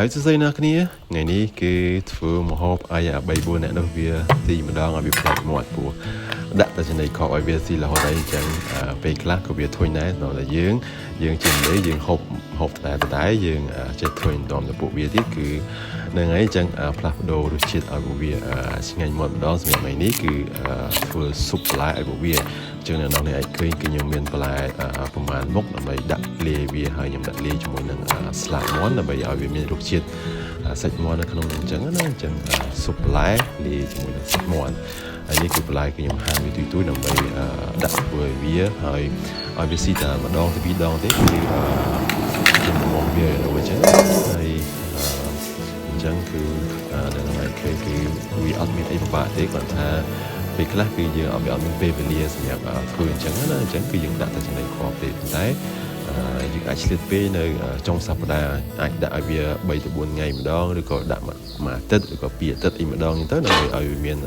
ហើយសួស្តីអ្នកគ្នាថ្ងៃនេះគឺធ្វើម្ហូបអាយ៉ា3 4អ្នកនោះវាទីម្ដងឲ្យវាផ្លាច់មាត់ពោះដាក់តែចំណីខកឲ្យវាស៊ីរហូតដល់អញ្ចឹងពេលខ្លះក៏វាធុញដែរដល់តែយើងជាម្លេយើងហូបតែយើងចេះធុញតំទៅពួកវាទៀតគឺនឹងហើយអញ្ចឹងផ្លាស់ប្ដូររសជាតិឲ្យពួកវាឆ្ងាញ់មាត់ម្ដងសម្រាប់ថ្ងៃនេះគឺធ្វើស៊ុបបន្លែឲ្យពួកវាអញ្ចឹងអ្នកនរនេះអាចឃើញគឺខ្ញុំមានបន្លែប្រមាណមុខដើម្បីដាក់លាយវាហើយខ្ញុំដាក់លាយជាមួយនឹងស្លាបមាន់ដើម្បីឲ្យវាមានរសជាតិសាច់មាន់នៅក្នុងអញ្ចឹងណាអញ្ចឹងស៊ុបបន្លែលាយជាមួយនឹងសាច់មាន់ហើយនេះគឺបន្លែគឺខ្ញុំហាន់វាទុយដើម្បីដាក់ធ្វើឲ្យវាហើយឲ្យវាស៊ីតែម្ដងទៅពីរដងទេគឺខ្ញុំមកវាទៅអញ្ចឹងហើយអញ្ចឹងគឺដល់ថ្ងៃគឺវាអត់មានអីពិបាកទេគាត់ថាពេលខ្លះគឺយើងអត់មានពេលវេលាសម្រាប់ធ្វើអញ្ចឹងណាអញ្ចឹងគឺយើងដាក់តែចំណីខទេប៉ុន្តែយើងអាចឆ្លៀតពេលនៅចុងសប្តាហ៍អាចដាក់ឲ្យវា3ទៅ4ថ្ងៃម្ដងឬក៏ដាក់មួយអាទិត្យឬក៏2អាទិត្យអីម្ដងអញ្ចឹងទៅដើម្បីឲ្យវាមាន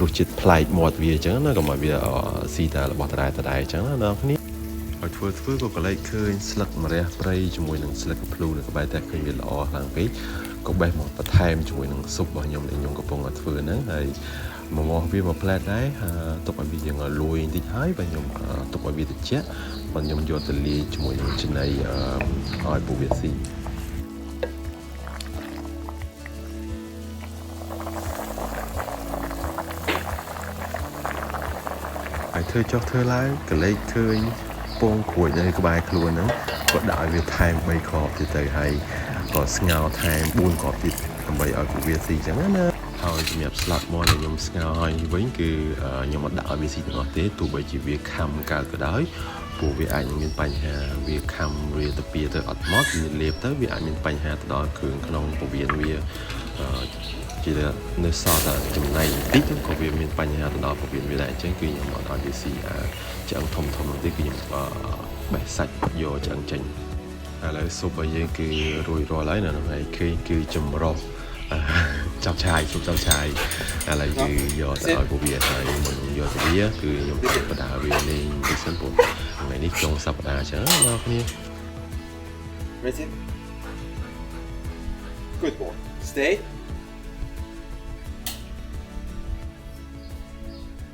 រសជាតិប្លែកមាត់វាអញ្ចឹងណាកុំឲ្យវាស៊ីតែរបស់ដដែលអញ្ចឹងណាបងប្អូនឲ្យធ្វើក៏កលែកឃើញស្លឹកម្រះព្រៃជាមួយនឹងស្លឹកកំភ្លូនៅក្បែរតែឃើញវាល្អខ្លាំងពេកក៏បេះមកបន្ថែមជាមួយនឹងស៊ុបរបស់ខ្ញុំដែលខ្ញុំកំពុងធ្វើហ្នឹងហើយមកវាមកផ្លែតដែរទុកឲ្យវាយើងលួយបន្តិចហើយបាទខ្ញុំទុកឲ្យវាត្រជាក់បាទខ្ញុំយកទៅលាយជាមួយនឹងចំណីឲ្យពួកវាស៊ីហើយធ្វើចុះធ្វើឡើងកលែកឃើញពងក្រួយនៅក្បែរខ្លួនហ្នឹងក៏ដាក់ឲ្យវាថែម3គ្រាប់ទៀតទៅហើយក៏ស្ងោរថែម4គ្រាប់ទៀតដើម្បីឲ្យពួកវាស៊ីអញ្ចឹងណាហើយសម្រាប់ស្លាប់មាន់ដែលខ្ញុំស្ងោរឲ្យវិញគឺខ្ញុំអត់ដាក់ឲ្យវាស៊ីទាំងអស់ទេទោះបីជាវាខំកើតក៏ដោយពួកវាអាចនឹងមានបញ្ហាវាខំវាទៅពីទៅអត់មកវាលេបទៅវាអាចមានបញ្ហាទៅដល់គ្រឿងក្នុងពោះវៀនវាជានៅសល់តែចំណៃបន្តិចក៏វាមានបញ្ហាទៅដល់ពោះវៀនវាដែរអញ្ចឹងគឺខ្ញុំអត់ឲ្យវាស៊ីឆ្អឹងធំនោះទេគឺខ្ញុំបេះសាច់យកឆ្អឹងចេញឥឡូវស៊ុបរបស់យើងគឺរួចរាល់ហើយនៅក្នុងហើយគឺចម្រុះចាប់ឆាយស៊ុបចាប់ឆាយឥឡូវគឺយកទៅឲ្យពួកវាហើយមុនយកទៅវាគឺខ្ញុំបដាវាលេងពីសិនពុកថ្ងៃនេះចុងសប្តាហ៍អញ្ចឹងបងប្អូន Ready? Good boy. Stay.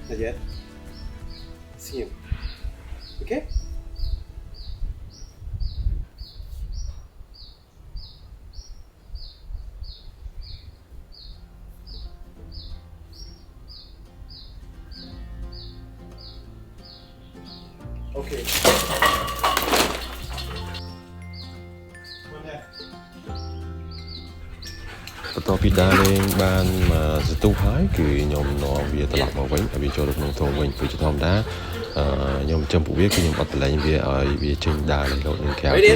Not yet. See him. Okay? Okay.បន្ទាប់ពីដើរលេងបានសន្ទុះហើយគឺខ្ញុំនាំវាត្រឡប់មកវិញឲ្យវាចូលទៅក្នុងធុងវិញព្រោះជាធម្មតាខ្ញុំចំពួកវាគឺខ្ញុំអត់បលែងវាឲ្យវាចេញដើរលេងរត់នឹងក្រៅទេ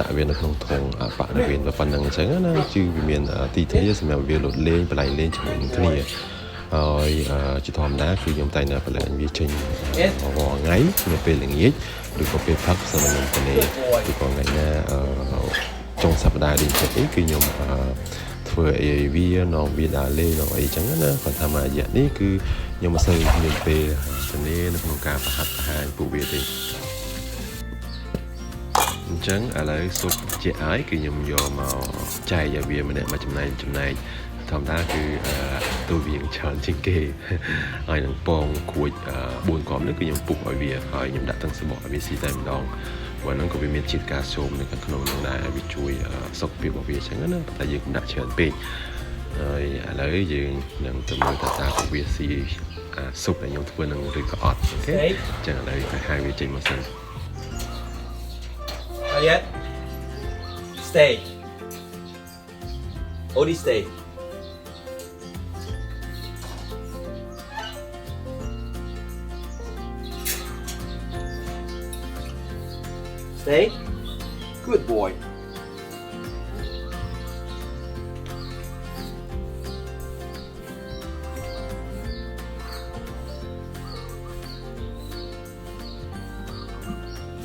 ដាក់វានៅក្នុងធុងបាក់នៅវាប៉ុណ្្នឹងអញ្ចឹងណាគឺវាមានទីធ្លាសម្រាប់វាលត់លេងបលែងលេងជាមួយនឹងគ្នាហើយជាធម្មតាគឺខ្ញុំតែងតែបលែងវាចេញរាល់ថ្ងៃនៅពេលល្ងាចឬក៏ពេលផឹកសម្រាប់ខ្ញុំទៅឬក៏ថ្ងៃណាចុងសប្តាហ៍នេះគឺខ្ញុំធ្វើអីវានាំវាដើរលេងអីចឹងណាគាត់ថាមួយរយៈនេះគឺខ្ញុំមិនសូវមានពេលទៅនៅក្នុងការប្រហាត់ប្រហែលពួកវាទេអញ្ចឹងឥឡូវស៊ុបជាឲ្យគឺខ្ញុំយកមកចែកឲ្យវាម្នាក់មកចំណែកធម្មតាគឺទូវាច្រើនជាងគេហើយនឹងពងគួច4គ្រាប់នេះគឺខ្ញុំពុកឲ្យវាហើយខ្ញុំដាក់ទាំងសបកឲ្យវាស៊ីតែម្ដងวันนั้นก็វាមានជាតិកាល់ស្យូមនៅក្នុងនឹងដែរវាជួយសុខភាពរបស់វាអញ្ចឹងណាតែយើងដាក់ច្រើនពេកហើយឥឡូវយើងនឹងទៅមើលតើពួកវាស៊ីស៊ុបដែលខ្ញុំធ្វើនឹងឬក៏អត់អូខេអញ្ចឹងឥឡូវទៅហៅវាចេញមកសិន Not yet. Stay. Only stay. Stay. Good boy.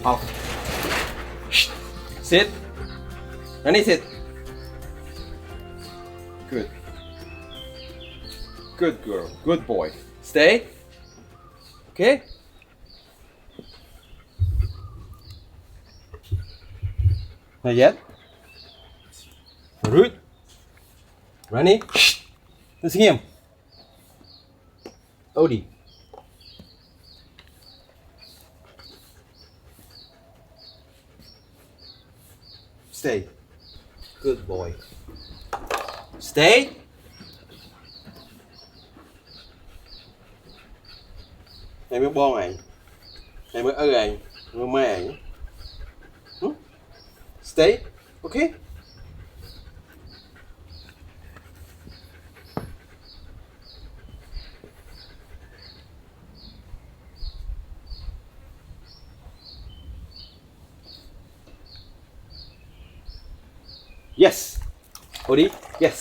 Off. Shh. Sit. Nani, sit. Good. Good girl. Good boy. Stay. Okay? Not yet? Ruth Rani Đừng xin nghiêm Odie Stay Good boy Stay Em mới bon anh Em mới ơ anh Em mới mê anh Stay Okay Yes Odie Yes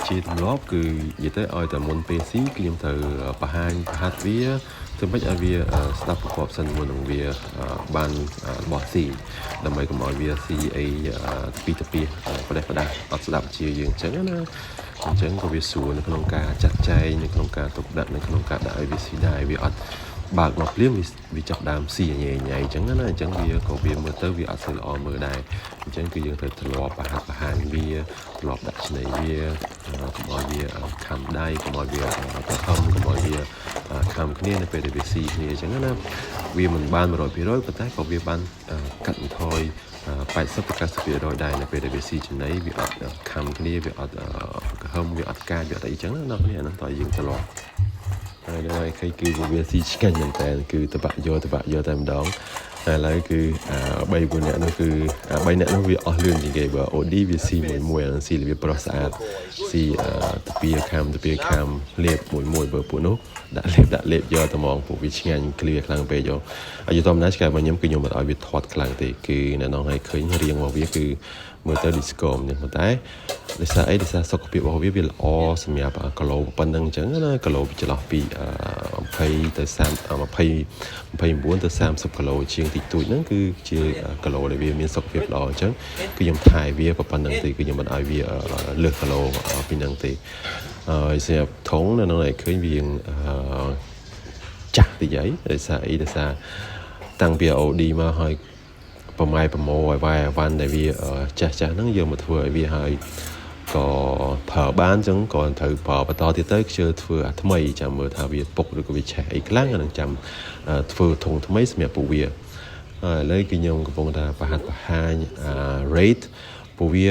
ជាទម្លាប់គឺនិយាយទៅឲ្យតែមុនពេលស៊ីគឺខ្ញុំត្រូវបង្ហាញប្រហាត់វាធ្វើម៉េចឲ្យវាស្ដាប់ប្រកបសិនមុននឹងវាបានរបស់ស៊ីដើម្បីកុំឲ្យវាស៊ីអីពីប្រទេសអត់ស្ដាប់ជាយើងអញ្ចឹងណាអញ្ចឹងក៏វាស្រួលនៅក្នុងការចាត់ចែងនៅក្នុងការទុកដាក់នៅក្នុងការដាក់ឲ្យវាស៊ីដែរវាអត់បើកមកភ្លាមវាចាប់ដើមស៊ីញ៉ៃអញ្ចឹងណាអញ្ចឹងវាក៏វាមើលទៅវាអត់សូវល្អមើលដែរអញ្ចឹងគឺយើងត្រូវធ្លាប់បង្ហាញវាធ្លាប់ដាក់ឆ្នៃវាកុំឲ្យវាខំដៃកុំឲ្យវាប្រហឹមកុំឲ្យវាខំគ្នានៅពេលដែលវាស៊ីគ្នាអញ្ចឹងណាវាមិនបាន 100% ប៉ុន្តែក៏វាបានកាត់បន្ថយ80-90% ដែរនៅពេលដែលវាស៊ីចំណីវាអត់ខំគ្នាវាអត់ក្រហមវាអត់កាចវាអត់អីចឹងណាអ្នកគ្នាហ្នឹងតើយើងធ្លាប់ហើយដល់ឯគឺវាស៊ីឆ្ងាញ់មែនតើគឺតបាក់យកតែម្ដងហើយឥឡូវគឺ3-4នាក់នោះគឺ3នាក់នោះវាអស់លឿនជាងគេបើអូឌីវាស៊ីមួយស៊ីវាប្រុសស្អាតស៊ីតាពីខាំលេបមួយបើពួកនោះដាក់លេបយកតែហ្មងពួកវាឆ្ងាញ់គ្លៀខ្លាំងពេកយកហើយធម្មតាឆ្កែរបស់ខ្ញុំគឺខ្ញុំមិនឲ្យវាធាត់ខ្លាំងទេគឺអ្នកនងឲ្យឃើញរាងរបស់វាគឺមើលទៅ discom នេះប៉ុន្តែដោយសារសុខភាពរបស់វាល្អសម្រាប់គីឡូប៉ុណ្ណឹងអញ្ចឹងណាគីឡូចន្លោះពី20ទៅ30 29ទៅ30គីឡូជាងតិចតួចហ្នឹងគឺជាគីឡូដែលវាមានសុខភាពល្អអញ្ចឹងគឺខ្ញុំថែវាប៉ុណ្ណឹងទេគឺខ្ញុំមិនឲ្យវាលើសគីឡូពីហ្នឹងទេហើយសម្រាប់ធុងនៅក្នុងឯឃើញវាចាស់តិចហើយដោយសារតាំងពី OD មកហើយប្រម៉ែប្រមោឲ្យវាយវ៉ាន់ដែលវាចាស់ហ្នឹងយកមកធ្វើឲ្យវាហើយក៏ប្រើបានអញ្ចឹងក៏ត្រូវប្រើបន្តទៀតទៅខ្ជិលធ្វើអាថ្មីចាំមើលថាវាពុកឬក៏វាឆេះអីខ្លាំងអានឹងចាំធ្វើធុងថ្មីសម្រាប់ពួកវាហើយឥឡូវគឺខ្ញុំកំពុងតែបង្ហាញrate ពួកវា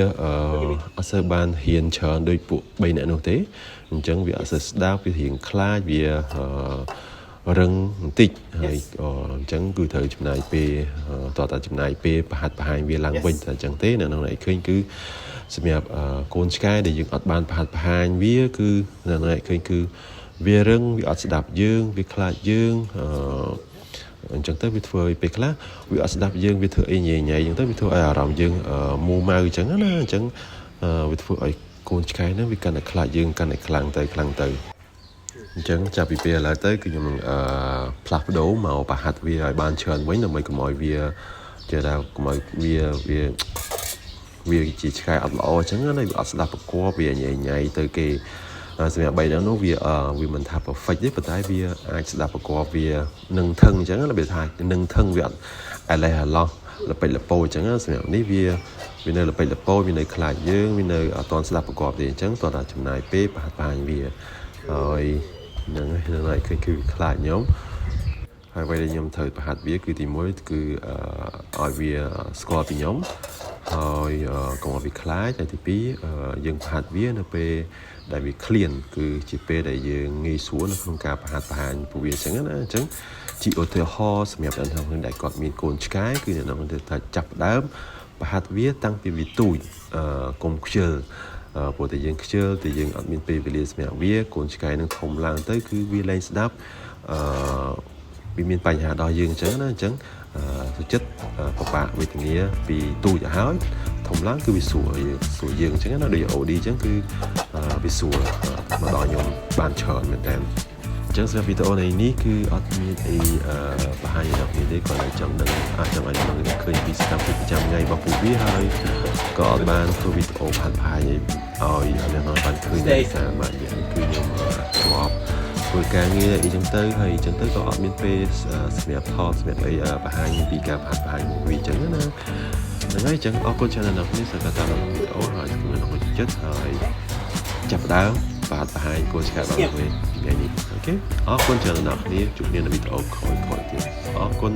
អត់សូវបានហ៊ានច្រើនដូចពួក3នាក់នោះទេអញ្ចឹងវាអត់សូវស្ដាប់វារៀងខ្លាចវារឹងបន្តិចហើយអញ្ចឹងគឺត្រូវចំណាយពេលតើចំណាយពេលបង្ហាញវាឡើងវិញតែអញ្ចឹងទេនៅក្នុងនេះឃើញគឺសម្រាប់កូនឆ្កែដែលយើងអត់បានបង្ហាញវាគឺនៅក្នុងនេះឃើញគឺវារឹងវាអត់ស្ដាប់យើងវាខ្លាចយើងអញ្ចឹងទៅវាធ្វើឲ្យពេលខ្លះវាអត់ស្ដាប់យើងវាធ្វើអីញ៉ៃអញ្ចឹងទៅវាធ្វើឲ្យអារម្មណ៍យើងមូម៉ៅអញ្ចឹងណាអញ្ចឹងវាធ្វើឲ្យកូនឆ្កែហ្នឹងវាកាន់តែខ្លាចយើងកាន់តែខ្លាំងទៅអញ្ចឹងចាប់ពីពេលឥឡូវទៅគឺខ្ញុំនឹងផ្លាស់ប្ដូរមកប្រហាត់វាឲ្យបានច្រើនវិញដើម្បីកុំឲ្យវាចេះថាកុំឲ្យវាជាឆ្កែអត់ល្អអញ្ចឹងណាវាអត់ស្ដាប់ប្រកបវាញ៉ៃទៅគេសម្រាប់3នាក់នោះវាមិនថា perfect ទេប៉ុន្តែវាអាចស្ដាប់ប្រកបវានឹងថឹងអញ្ចឹងណាវាថានឹងថឹងវាអត់អាឡេះអាឡោះលពេចលពោអញ្ចឹងសម្រាប់នេះវានៅលពេចលពោវានៅខ្លាចយើងវានៅអត់ទាន់ស្ដាប់ប្រកបទេអញ្ចឹងតោះតែចំណាយពេលបង្ហាញវាហើយហ្នឹងហើយគឺខ្លាចខ្ញុំហើយអ្វីដែលខ្ញុំត្រូវបង្ហាត់វាគឺទី1គឺឲ្យវាស្គាល់ពីខ្ញុំហើយកុំឲ្យវាខ្លាចហើយទី2យើងបង្ហាត់វានៅពេលដែលវាឃ្លានគឺជាពេលដែលយើងងាយស្រួលនៅក្នុងការបង្ហាញពួកវាអញ្ចឹងណាអញ្ចឹងជាឧទាហរណ៍សម្រាប់អ្នកនរគ្នាដែលគាត់មានកូនឆ្កែគឺអ្នកនរគ្នាថាចាប់ដើមបង្ហាត់វាតាំងពីវាទូចកុំខ្ជិលព្រោះតែយើងខ្ជិលតែយើងអត់មានពេលវេលាសម្រាប់វាកូនឆ្កែនឹងធំឡើងទៅគឺវាលែងស្ដាប់វាមានបញ្ហាដល់យើងអញ្ចឹងណាអញ្ចឹងសុចិត្តពិបាកវេទនាពីទូចទៅហើយធំឡើងគឺវាស្រួលយើងអញ្ចឹងណាដូច OD អញ្ចឹងគឺវាស្រួលមកដល់ខ្ញុំបានច្រើនមែនតើអញ្ចឹងសម្រាប់វីដេអូនេះគឺអត់មានអីបង្ហាញដល់គ្នាទេគាត់តែចង់ដឹងអាចចង់ឲ្យយើងឃើញពីសកម្មភាពប្រចាំថ្ងៃរបស់ពួកវាហើយក៏អត់បានធ្វើវីដេអូបង្ហាញឲ្យអ្នកនរបានឃើញដែរថាបាទគឺខ្ញុំធ្លាប់ធ្វើការងារអីចឹងទៅហើយអញ្ចឹងទៅក៏អត់មានពេលសម្រាប់ថតសម្រាប់អីបង្ហាញពីការបង្ហាញវាអញ្ចឹងណា ហ្នឹងហើយអញ្ចឹងអរគុណច្រើនណាស់អ្នកសម្រាប់ការតាមវីដេអូហើយជំរាបលោកចិត្តហើយចាប់ដើមបាទបង្ហាញគោលឆ្កាត់របស់គ្នាថ្ងៃនេះអូខេអរគុណច្រើនណាស់គ្នាជួបគ្នានៅវីដេអូក្រោយៗទៀតអរគុណ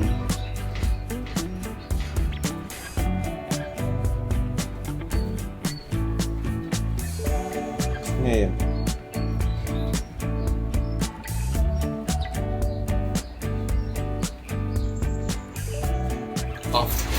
ងាយ Off.